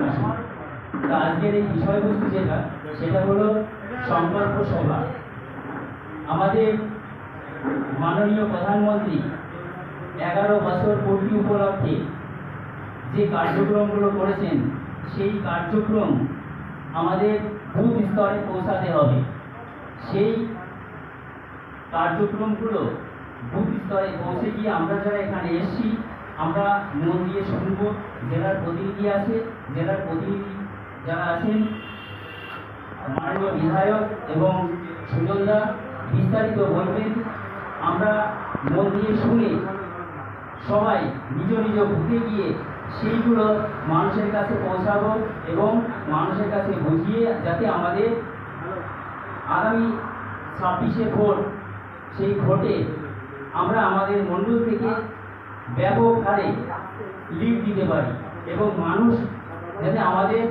আসুন। তো আজকের এই বিষয়বস্তু যেটা, সেটা হলো সংকল্প সভা। আমাদের মাননীয় প্রধানমন্ত্রী 11 বছর পূর্তি উপলক্ষে যে কার্যক্রমগুলো করেছেন, সেই কার্যক্রম আমাদের বুথ স্তরে পৌঁছাতে হবে। সেই কার্যক্রমগুলো বুথ স্তরে পৌঁছে গিয়ে আমরা যারা এখানে এসেছি, আমরা মন দিয়ে শুনব। জেলার প্রতিনিধি আছে, জেলার প্রতিনিধি যারা আছেন, মাননীয় বিধায়ক এবং সুজনদা বিস্তারিত বলবেন। আমরা মন দিয়ে শুনে সবাই নিজ নিজ বুথে গিয়ে সেইগুলো মানুষের কাছে পৌঁছাবো এবং মানুষের কাছে বুঝিয়ে যাতে আমাদের আগামী 26শে ভোট, সেই ভোটে আমরা আমাদের মণ্ডল থেকে ব্যাপক হারে লিড দিতে পারি এবং মানুষ যাতে আমাদের